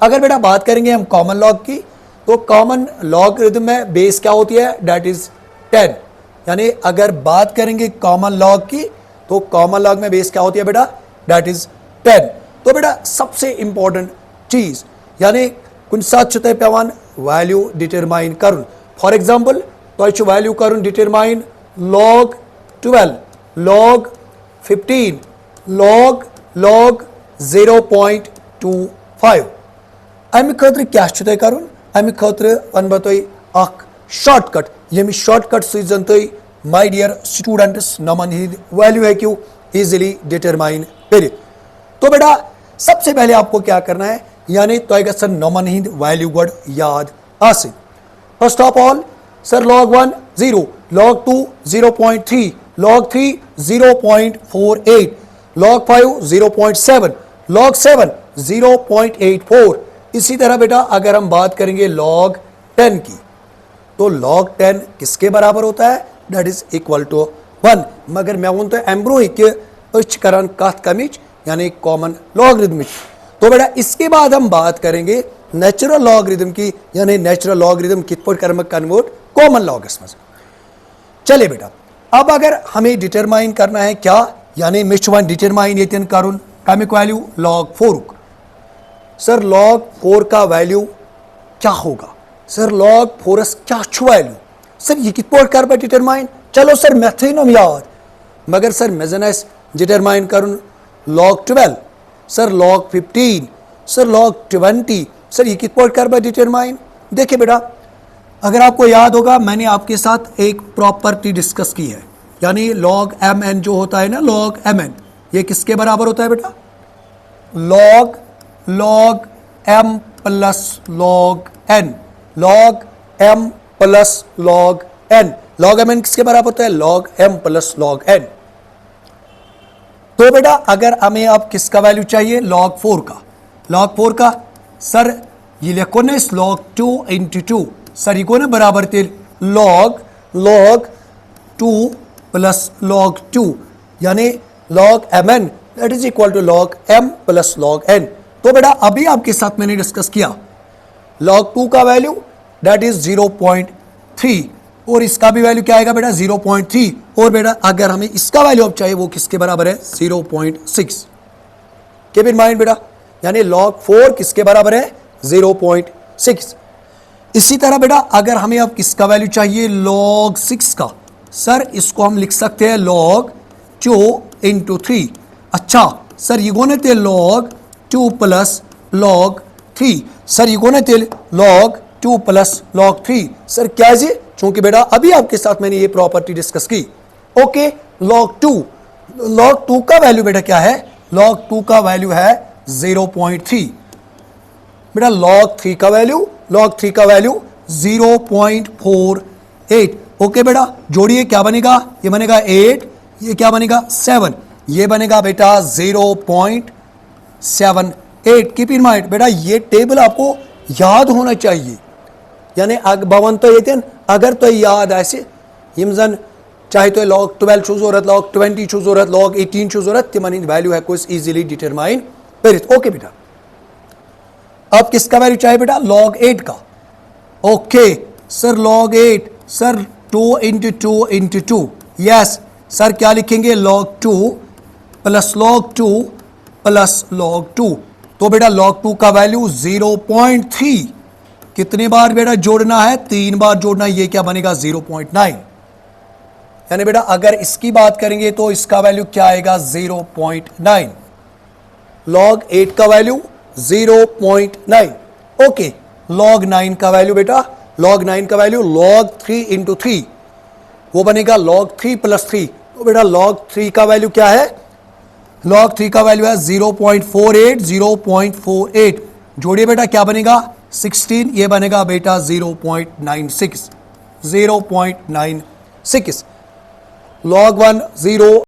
अगर बेटा बात करेंगे हम कॉमन लॉग की, तो कॉमन लॉगरिथम में बेस क्या होती है, डेट इज 10। यानी अगर बात करेंगे कॉमन लॉग की, तो कॉमन लॉग में बेस क्या होती है बेटा, डेट इज 10। तो बेटा सबसे इंपॉर्टेंट चीज यानी कुछ साथ पेवान वैल्यू डिटरमाइन कर। फॉर एग्जाम्पल तो वैल्यू कर डिटरमाइन log 12, log 15, log 0.25। अमि खतर क्या कर, अमि खतर वन बह तुम शॉर्टकट, ये शॉर्टकट सजन तुम माय डियर स्टूडेंट्स नमन हिंद वैल्यू हेक्यू इजिली डिटरमाइन कर। तो बेटा सबसे पहले आपको क्या करना है, यानी तुम गसन नमन हिंद वैल्यू गड याद आसिन। First of all sir log 1 0, log 2 0.3, log 3 0.48, log 5 0.7, log 7 0.84। इसी तरह बेटा अगर हम बात करेंगे log 10 की, तो log 10 किसके बराबर होता है, दैट इज इक्वल टू 1। मगर मैं वन तो एम्ब्रो कि करान कथ कमिच, यानी कॉमन लॉगरिथम। तो बेटा इसके बाद हम बात करेंगे नेचुरल लॉगरिथम की, यानी नेचुरल लॉगरिथम कित पर कर कन्वर्ट कॉमन लॉगस में। चलिए बेटा अब अगर हमें डिटरमाइन करना है क्या, यानी मे डिटरमाइन ये कर कमिक वैल्यू log 4। सर log 4 का वैल्यू क्या होगा, सर log 4 क्या वैल्यू, सर ये कित पर कर डिटरमाइन। चलो सर मे थी नम याद, मगर सर मे जन डिटरमाइन कर log 12, sir log 15, sir log 20, sir ये कित पर कर डिटरमाइन। देखिए बेटा अगर आपको याद होगा मैंने आपके साथ एक प्रॉपर्टी डिस्कस की है, यानी log mn जो होता है ना, log mn ये किसके बराबर होता है बेटा, log m plus log n, log m plus log n। log mn किसके बराबर होता है, log m plus log n। तो बेटा अगर हमें अब किसका वैल्यू चाहिए, log 4 का, log 4 का सर ये लिखो ना इस log 2 इंटू 2, सर ये ना बराबर थे log 2 प्लस log 2, यानी log mn that is equal to log m plus log n। तो बेटा अभी आपके साथ मैंने डिस्कस किया log 2 का वैल्यू दैट इज 0.3 और इसका भी वैल्यू क्या आएगा बेटा 0.3, और बेटा अगर हमें इसका वैल्यू अब चाहिए वो किसके बराबर है 0.6। कीप इन माइंड बेटा, यानी log 4 किसके बराबर है 0.6। इसी तरह बेटा अगर हमें अब किसका वैल्यू चाहिए log 6 का, सर इसको हम लिख सकते हैं log 2 इंटू 3। अच्छा सर ये गोने थे log 2 प्लस log 3, सर ये गोने थे log 2 प्लस log 3। सर क्या जी, चूंकि बेटा अभी आपके साथ मैंने ये प्रॉपर्टी डिस्कस की। ओके log 2 का वैल्यू बेटा क्या है, log 2 का वैल्यू है 0.3। बेटा log 3 का वैल्यू 0.48। ओके बेटा जोड़िए क्या बनेगा, ये बनेगा 8, ये क्या बनेगा 7, ये बनेगा बेटा 0.78। कीप इन माइंड बेटा ये टेबल आपको याद होना चाहिए, यानी बवन तो ये अगर तो याद आसे यम जन चाहे तो log 12 छो जरूरत, log 20 छो जरूरत, log 18 छो जरूरत, तिमन वैल्यू है इजीली डिटरमाइन कर। ओके बेटा अब किसका वैल्यू चाहिए बेटा log 8 का। Okay sir log 8, sir 2 into 2 into 2, yes sir क्या लिखेंगे log 2 plus log 2 plus log 2। तो बेटा log 2 का वैल्यू 0.3, कितनी बार बेटा जोड़ना है, 3 बार जोड़ना है, ये क्या बनेगा 0.9। यानी बेटा अगर इसकी बात करेंगे तो इसका वैल्यू क्या आएगा 0.9, log 8 का वैल्यू 0.9। ओके log 9 का वैल्यू बेटा, log 9 का वैल्यू log 3 इंटू 3, वो बनेगा log 3 प्लस 3। तो बेटा log 3 का वैल्यू क्या है, log 3 का वैल्यू है 0.48 जोड़िए बेटा क्या बनेगा 16, ये बनेगा बेटा 0.96 log 1 0